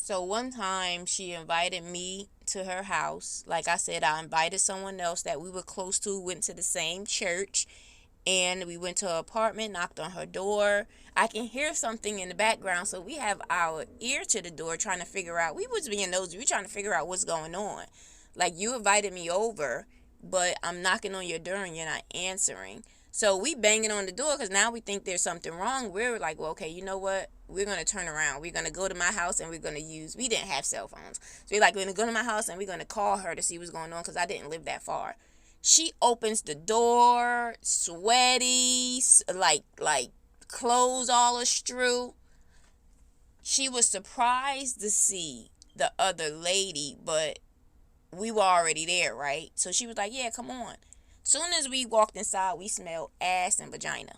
So one time she invited me to her house. Like I said, I invited someone else that we were close to, went to the same church, and we went to her apartment, knocked on her door. I can hear something in the background, so we have our ear to the door trying to figure out. We was being nosy. We trying to figure out what's going on. Like, you invited me over, but I'm knocking on your door and you're not answering. So we banging on the door because now we think there's something wrong. We're like, well, okay, you know what? We're going to turn around. We're going to go to my house and we're going to we didn't have cell phones. So we're like, we're going to go to my house and we're going to call her to see what's going on because I didn't live that far. She opens the door, sweaty, like clothes all astrew. She was surprised to see the other lady, but we were already there, right? So she was like, "Yeah, come on." Soon as we walked inside, we smelled ass and vagina,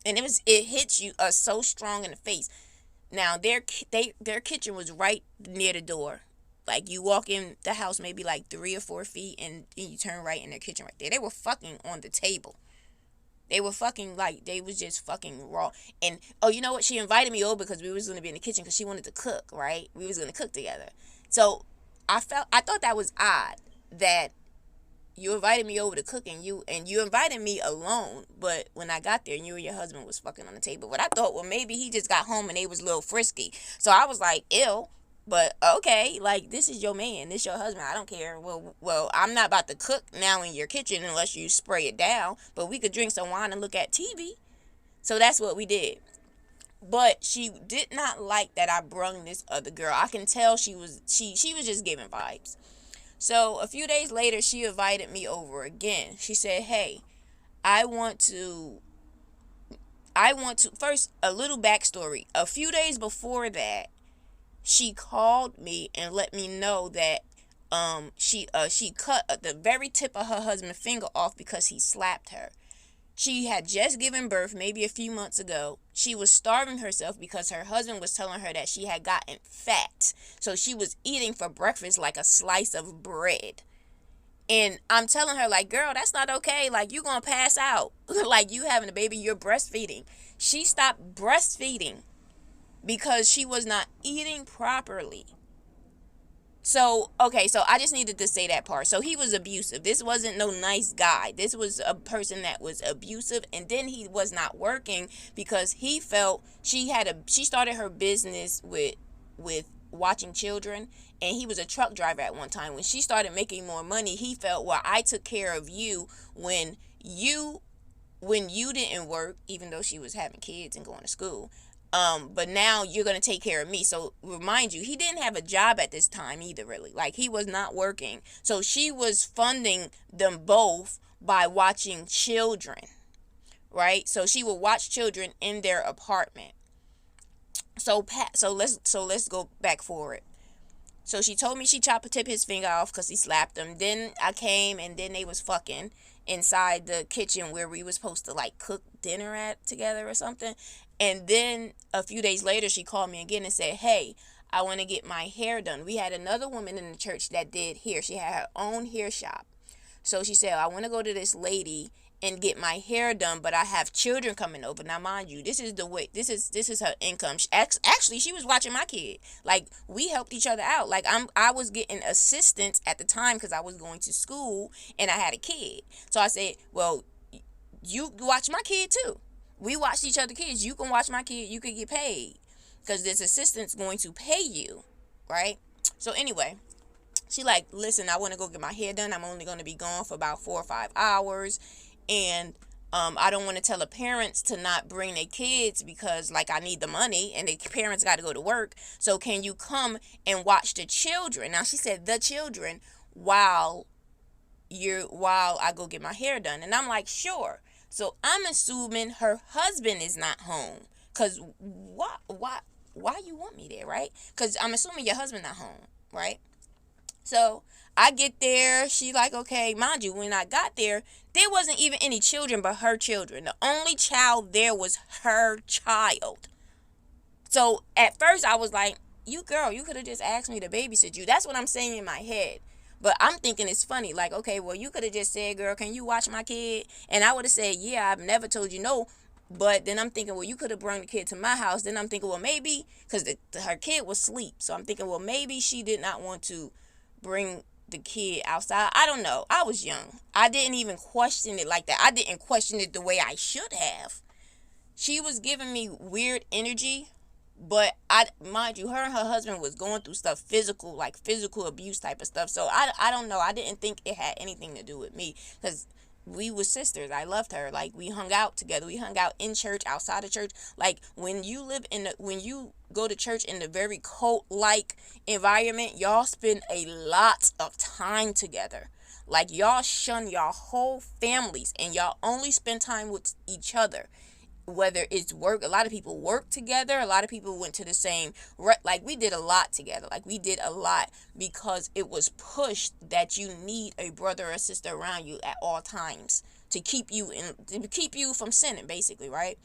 and it hits you so strong in the face. Now their kitchen was right near the door. Like, you walk in the house maybe like 3 or 4 feet, and you turn right in their kitchen right there. They were fucking on the table. They were fucking, like, they was just fucking raw. And oh, you know what? She invited me over because we was gonna be in the kitchen because she wanted to cook. Right? We was gonna cook together. So I thought that was odd that you invited me over to cook, and you invited me alone, but when I got there, you and your husband was fucking on the table. But I thought, well, maybe he just got home and they was a little frisky. So I was like, ew. But okay, like, this is your man, this your husband. I don't care. Well, I'm not about to cook now in your kitchen unless you spray it down. But we could drink some wine and look at TV. So that's what we did. But she did not like that I brung this other girl. I can tell she was just giving vibes. So a few days later, she invited me over again. She said, "Hey, I want to first, a little backstory. A few days before that, she called me and let me know that she cut the very tip of her husband's finger off because he slapped her. She had just given birth maybe a few months ago. She was starving herself because her husband was telling her that she had gotten fat. So she was eating for breakfast like a slice of bread. And I'm telling her, like, girl, that's not okay. Like, you gonna pass out. Like, you having a baby, you're breastfeeding. She stopped breastfeeding because she was not eating properly. So, okay, so I just needed to say that part. So he was abusive. This wasn't no nice guy. This was a person that was abusive, and then he was not working because he felt she started her business with watching children, and he was a truck driver at one time. When she started making more money, he felt, well, I took care of you you when you didn't work, even though she was having kids and going to school. But now you're gonna take care of me. So remind you, he didn't have a job at this time either, really. Like, he was not working. So she was funding them both by watching children, right? So she would watch children in their apartment. So let's go back forward. So she told me she chopped a tip his finger off because he slapped him. Then I came, and then they was fucking inside the kitchen where we was supposed to, like, cook dinner at together or something. And then a few days later, she called me again and said, "Hey, I want to get my hair done." We had another woman in the church that did hair. She had her own hair shop. So she said, "I want to go to this lady and get my hair done, but I have children coming over." Now, mind you, this is the way. This is her income. Actually, she was watching my kid. Like, we helped each other out. Like, I was getting assistance at the time because I was going to school and I had a kid. So I said, "Well, you watch my kid too. We watched each other kids. You can watch my kid. You can get paid because this assistant's going to pay you, right?" So anyway, she like, "Listen, I want to go get my hair done. I'm only going to be gone for about 4 or 5 hours, and I don't want to tell the parents to not bring their kids because, like, I need the money and the parents got to go to work. So can you come and watch the children?" Now, she said the children while I go get my hair done. And I'm like, "Sure." So I'm assuming her husband is not home. Cause why you want me there, right? Cause I'm assuming your husband not home, right? So I get there. She like, okay, mind you, when I got there wasn't even any children but her children. The only child there was her child. So at first I was like, "You girl, you could have just asked me to babysit you." That's what I'm saying in my head. But I'm thinking it's funny. Like, okay, well, you could have just said, "Girl, can you watch my kid?" And I would have said, "Yeah, I've never told you no." But then I'm thinking, well, you could have brought the kid to my house. Then I'm thinking, well, maybe, because her kid was asleep. So I'm thinking, well, maybe she did not want to bring the kid outside. I don't know. I was young. I didn't even question it like that. I didn't question it the way I should have. She was giving me weird energy, but mind you, her and her husband was going through stuff, physical, like physical abuse type of stuff. So I don't know. I didn't think it had anything to do with me, because we were sisters. I loved her. Like, we hung out together. We hung out in church, outside of church. Like, when you go to church in the very cult like environment, y'all spend a lot of time together. Like, y'all shun y'all whole families and y'all only spend time with each other. Whether it's work, a lot of people work together, a lot of people went to the same, like, we did a lot together. Like, we did a lot because it was pushed that you need a brother or sister around you at all times to keep you from sinning, basically, right?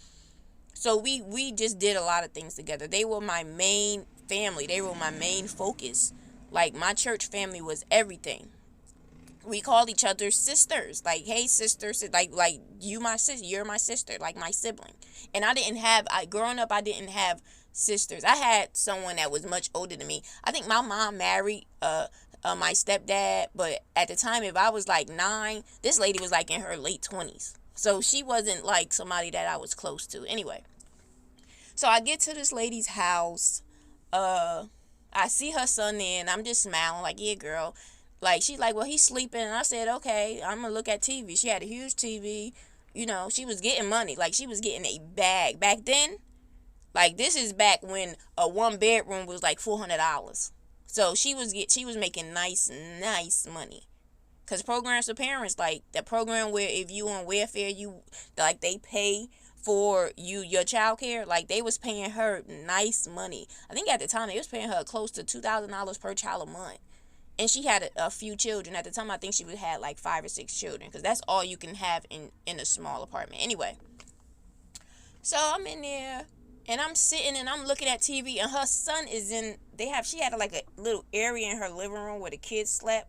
So we just did a lot of things together. They were my main family. They were my main focus. Like, my church family was everything. We called each other sisters. Like, hey, sisters, like you my sister, you're my sister, like my sibling. And growing up, I didn't have sisters. I had someone that was much older than me. I think my mom married my stepdad, but at the time, if I was like 9, this lady was like in her late 20s. So she wasn't like somebody that I was close to. Anyway, so I get to this lady's house. I see her son there, and I'm just smiling like, yeah, girl. Like, she's like, well, he's sleeping. And I said, okay, I'm going to look at TV. She had a huge TV. You know, she was getting money. Like, she was getting a bag. Back then, like, this is back when a one bedroom was like $400. So she was making nice money. Because programs for parents, like that program where if you on welfare, they pay for your child care. Like, they was paying her nice money. I think at the time they was paying her close to $2,000 per child a month. And she had a few children. At the time, I think she would had like 5 or 6 children, because that's all you can have in a small apartment. Anyway, so I'm in there, and I'm sitting, and I'm looking at TV, and her son is she had like a little area in her living room where the kids slept,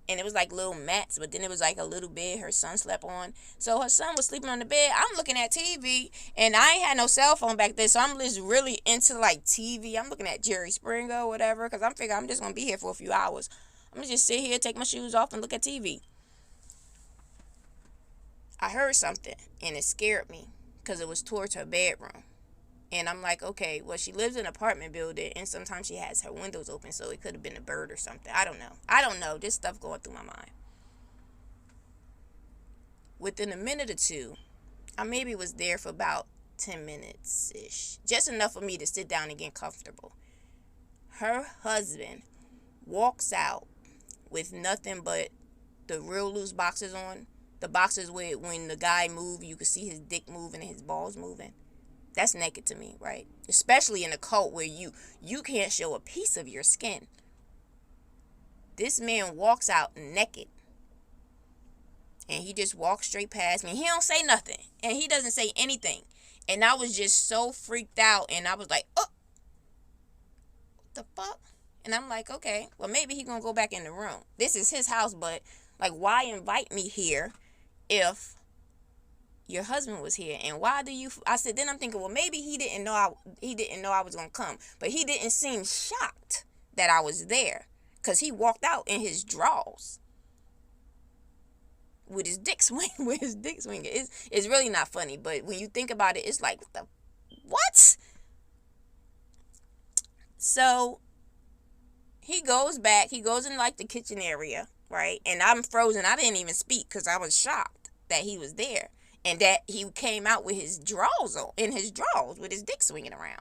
and it was like little mats, but then it was like a little bed her son slept on. So her son was sleeping on the bed. I'm looking at TV, and I ain't had no cell phone back then, so I'm just really into like TV. I'm looking at Jerry Springer or whatever, because I'm figuring I'm just going to be here for a few hours. I'm going to just sit here, take my shoes off, and look at TV. I heard something, and it scared me, because it was towards her bedroom. And I'm like, okay, well, she lives in an apartment building, and sometimes she has her windows open, so it could have been a bird or something. I don't know. This stuff going through my mind. Within a minute or two, I maybe was there for about 10 minutes-ish. Just enough for me to sit down and get comfortable. Her husband walks out with nothing but the real loose boxers on. The boxers where when the guy move, you could see his dick moving and his balls moving. That's naked to me, right? Especially in a cult where you can't show a piece of your skin. This man walks out naked. And he just walks straight past me. He don't say nothing. And he doesn't say anything. And I was just so freaked out. And I was like, oh, what the fuck? And I'm like, okay, well, maybe he gonna go back in the room. This is his house, but like, why invite me here if your husband was here? And why do you? I said, then I'm thinking, well, maybe he didn't know I was gonna come, but he didn't seem shocked that I was there, cause he walked out in his drawers with his dick swinging. It's really not funny, but when you think about it, it's like, what? So he goes back. He goes in like the kitchen area, right? And I'm frozen. I didn't even speak because I was shocked that he was there, and that he came out with his drawers on, with his dick swinging around,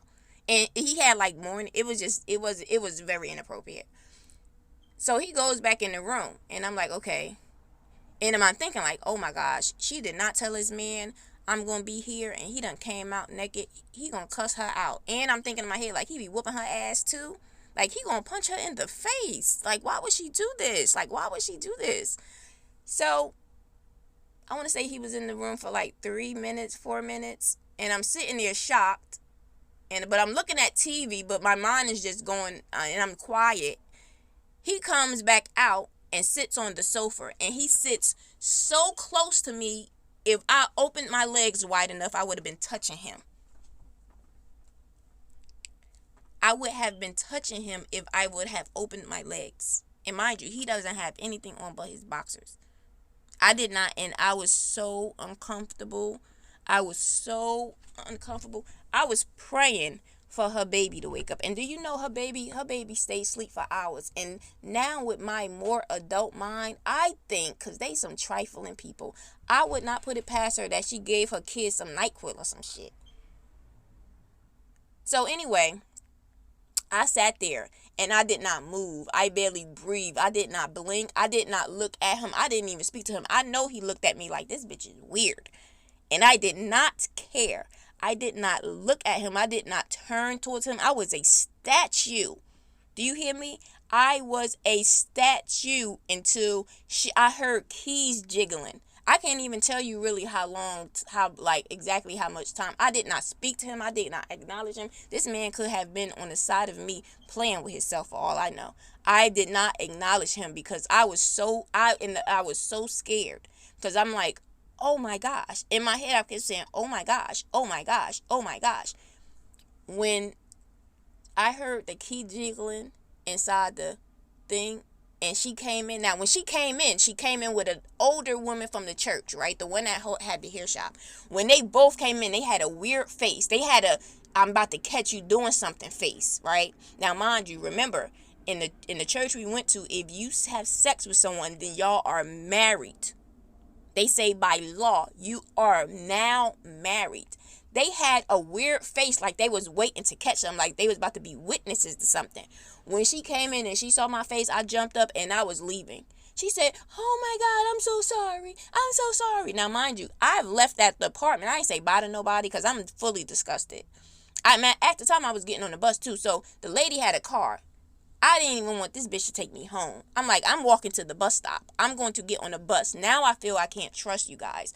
and he had like more. It was very inappropriate. So he goes back in the room, and I'm like, okay. And I'm thinking like, oh my gosh, she did not tell his man I'm gonna be here, and he done came out naked. He gonna cuss her out. And I'm thinking in my head, like, he be whooping her ass too. Like, he gonna punch her in the face. Like, why would she do this? So I want to say he was in the room for like 3 minutes, 4 minutes, and I'm sitting there shocked. But I'm looking at TV, but my mind is just going, and I'm quiet. He comes back out and sits on the sofa, and he sits so close to me If I opened my legs wide enough, I would have been touching him. I would have been touching him if I would have opened my legs. And mind you, he doesn't have anything on but his boxers. I did not, and I was so uncomfortable. I was so uncomfortable. I was praying for her baby to wake up. And do you know her baby stayed asleep for hours. And now with my more adult mind, I think, because they some trifling people, I would not put it past her that she gave her kids some NyQuil or some shit. So anyway, I sat there and I did not move. I barely breathed. I did not blink. I did not look at him. I didn't even speak to him. I know he looked at me like, this bitch is weird. And I did not care. I did not look at him. I did not turn towards him. I was a statue. Do you hear me? I was a statue until I heard keys jiggling. I can't even tell you really how long, exactly how much time. I did not speak to him. I did not acknowledge him. This man could have been on the side of me playing with himself for all I know. I did not acknowledge him because I was so scared, because I'm like, oh my gosh. In my head I kept saying, oh my gosh, oh my gosh, oh my gosh. When I heard the key jiggling inside the thing, and she came in. Now, when she came in with an older woman from the church, right? The one that had the hair shop. When they both came in, they had a weird face. They had a, I'm about to catch you doing something face, right? Now, mind you, remember, in the church we went to, if you have sex with someone, then y'all are married. They say by law, you are now married. They had a weird face, like they was waiting to catch them, like they was about to be witnesses to something. When she came in and she saw my face, I jumped up and I was leaving. She said, oh my God, I'm so sorry. I'm so sorry. Now, mind you, I've left that apartment. I ain't say bye to nobody because I'm fully disgusted. At the time I was getting on the bus too, so the lady had a car. I didn't even want this bitch to take me home. I'm like, I'm walking to the bus stop. I'm going to get on the bus. Now I feel I can't trust you guys.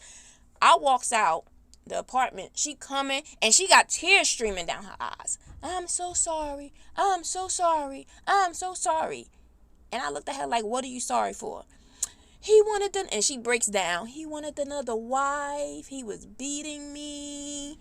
I walks out the apartment. She coming and she got tears streaming down her eyes. I'm so sorry. I'm so sorry. I'm so sorry. And I looked at her like, what are you sorry for? He wanted and she breaks down. He wanted another wife. He was beating me.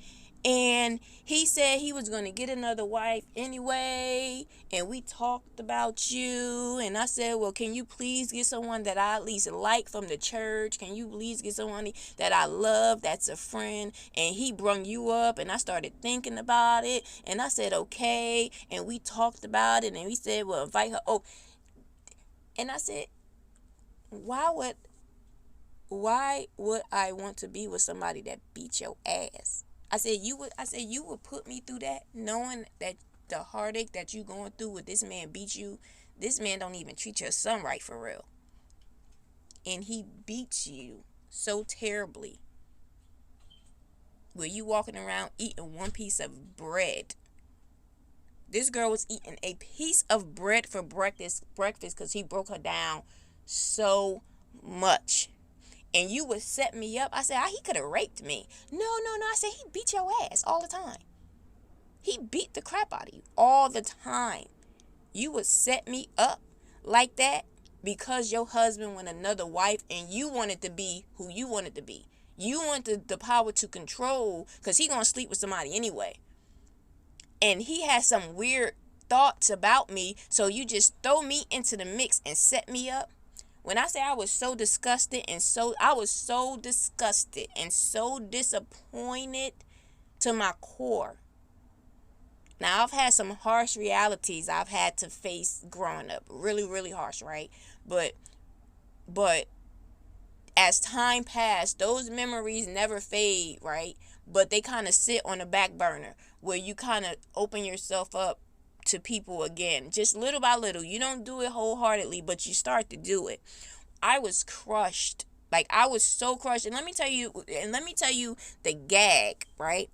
And he said he was going to get another wife anyway. And we talked about you. And I said, well, can you please get someone that I at least like from the church? Can you please get someone that I love that's a friend? And he brung you up. And I started thinking about it. And I said, okay. And we talked about it. And he said, well, invite her. Oh. And I said, why would I want to be with somebody that beat your ass? I said you would put me through that, knowing that the heartache that you going through with this man beat you. This man don't even treat your son right for real. And he beats you so terribly. Where you walking around eating one piece of bread. This girl was eating a piece of bread for breakfast because he broke her down so much. And you would set me up. I said, he could have raped me. No. I said, he beat your ass all the time. He beat the crap out of you all the time. You would set me up like that because your husband went another wife and you wanted to be who you wanted to be. You wanted the power to control because he going to sleep with somebody anyway. And he has some weird thoughts about me. So you just throw me into the mix and set me up. When I say I was so disgusted and so disappointed to my core. Now, I've had some harsh realities I've had to face growing up. Really, really harsh, right? But as time passed, those memories never fade, right? But they kind of sit on the back burner where you kind of open yourself up to people again, just little by little. You don't do it wholeheartedly, but you start to do it. I was crushed. Like, I was so crushed. And let me tell you the gag, right?